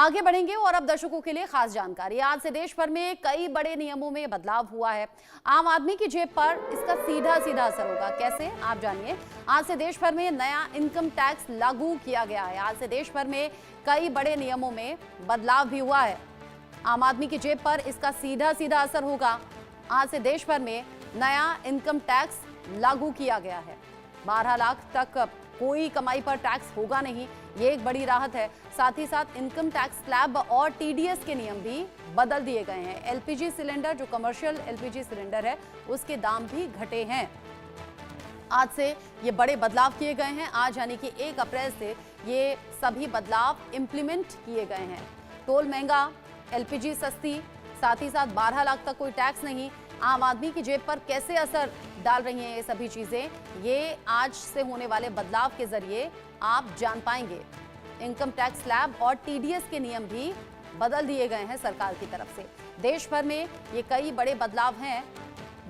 आगे बढ़ेंगे और अब दर्शकों के लिए खास जानकारी। आज से देश भर में कई बड़े नियमों में बदलाव हुआ है। आम आदमी की जेब पर इसका सीधा सीधा असर होगा। कैसे, आप जानिए। आज से देश भर में नया इनकम टैक्स लागू किया गया है। आज से देश भर में कई बड़े नियमों में बदलाव भी हुआ है। आम आदमी की जेब पर इसका सीधा सीधा असर होगा। आज से देश भर में नया इनकम टैक्स लागू किया गया है। 12 लाख तक कोई कमाई पर टैक्स होगा नहीं, ये एक बड़ी राहत है। साथ ही साथ इनकम टैक्स स्लैब और टीडीएस के नियम भी बदल दिए गए हैं। एलपीजी सिलेंडर, जो कमर्शियल एलपीजी सिलेंडर है, उसके दाम भी घटे हैं। आज से ये बड़े बदलाव किए गए हैं। आज यानी कि 1 अप्रैल से ये सभी बदलाव इंप्लीमेंट किए गए हैं। टोल महंगा, एलपीजी सस्ती, साथ ही साथ 12 लाख तक कोई टैक्स नहीं। आम आदमी की जेब पर कैसे असर डाल रही हैं ये सभी चीजें, ये आज से होने वाले बदलाव के जरिए आप जान पाएंगे। इनकम टैक्स स्लैब और टीडीएस के नियम भी बदल दिए गए हैं सरकार की तरफ से। देश भर में ये कई बड़े बदलाव हैं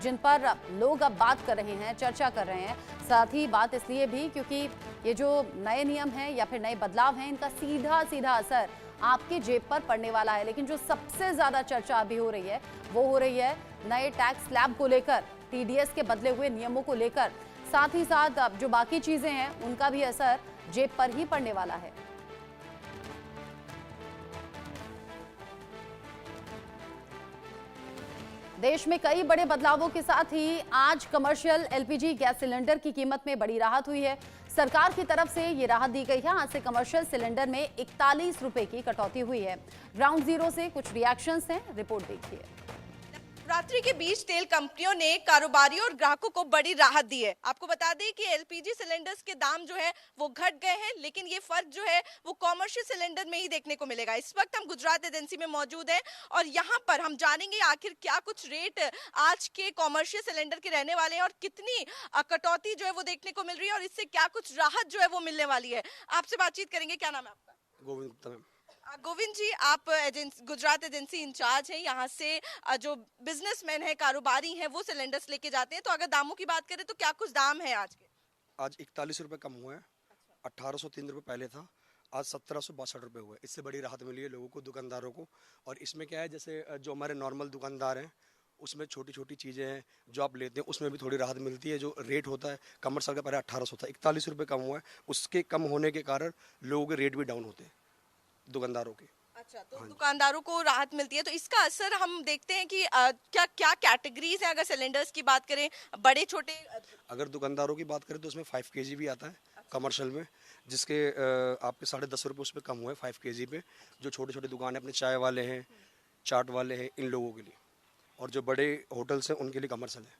जिन पर लोग अब बात कर रहे हैं, चर्चा कर रहे हैं। साथ ही बात इसलिए भी क्योंकि ये जो नए नियम हैं या फिर नए बदलाव हैं, इनका सीधा सीधा असर आपकी जेब पर पड़ने वाला है। लेकिन जो सबसे ज्यादा चर्चा अभी हो रही है वो हो रही है नए टैक्स स्लैब को लेकर, टीडीएस के बदले हुए नियमों को लेकर। साथ ही साथ जो बाकी चीजें हैं उनका भी असर जेब पर ही पड़ने वाला है। देश में कई बड़े बदलावों के साथ ही आज कमर्शियल एलपीजी गैस सिलेंडर की कीमत में बड़ी राहत हुई है। सरकार की तरफ से ये राहत दी गई है। आज से कमर्शियल सिलेंडर में 41 रुपए की कटौती हुई है। ग्राउंड जीरो से कुछ रिएक्शंस हैं, रिपोर्ट देखिए। नवरात्रि के बीच तेल कंपनियों ने कारोबारियों और ग्राहकों को बड़ी राहत दी है। आपको बता दें कि एलपीजी सिलेंडर्स के दाम जो है वो घट गए हैं, लेकिन ये फर्क जो है वो कॉमर्शियल सिलेंडर में ही देखने को मिलेगा। इस वक्त हम गुजरात एजेंसी में मौजूद हैं और यहाँ पर हम जानेंगे आखिर क्या कुछ रेट आज के कॉमर्शियल सिलेंडर के रहने वाले हैं और कितनी कटौती जो है वो देखने को मिल रही है और इससे क्या कुछ राहत जो है वो मिलने वाली है। आपसे बातचीत करेंगे। क्या नाम है आपका? गोविंद गुप्ता मैम। गोविंद जी, आप गुजरात एजेंसी इंचार्ज हैं। यहाँ से जो बिजनेसमैन है, कारोबारी हैं, वो सिलेंडर्स लेके जाते हैं। तो अगर दामों की बात करें तो क्या कुछ दाम है आज के? आज 41 रुपये कम हुए हैं। 1803 रुपये पहले था, आज 1762 रुपये हुए। इससे बड़ी राहत मिली है लोगों को, दुकानदारों को। और इसमें क्या है, जैसे जो हमारे नॉर्मल दुकानदार हैं उसमें छोटी छोटी चीज़ें हैं जो आप लेते हैं, उसमें भी थोड़ी राहत मिलती है। जो रेट होता है कमर्शियल का पहले 1800 था, 41 रुपये कम हुआ है। उसके कम होने के कारण लोगों के रेट भी डाउन होते हैं, दुकानदारों के। अच्छा, तो दुकानदारों को राहत मिलती है। तो इसका असर हम देखते हैं कि क्या क्या कैटेगरीज हैं अगर सिलेंडर्स की बात करें, बड़े छोटे? अगर दुकानदारों की बात करें तो उसमें 5 kg भी आता है कमर्शियल में, जिसके आपके 10.5 रुपये उस पर कम हुए 5 kg पे। जो छोटे छोटे दुकान है, अपने चाय वाले हैं, चाट वाले हैं, इन लोगों के लिए। और जो बड़े होटल्स हैं उनके लिए कमर्शियल है।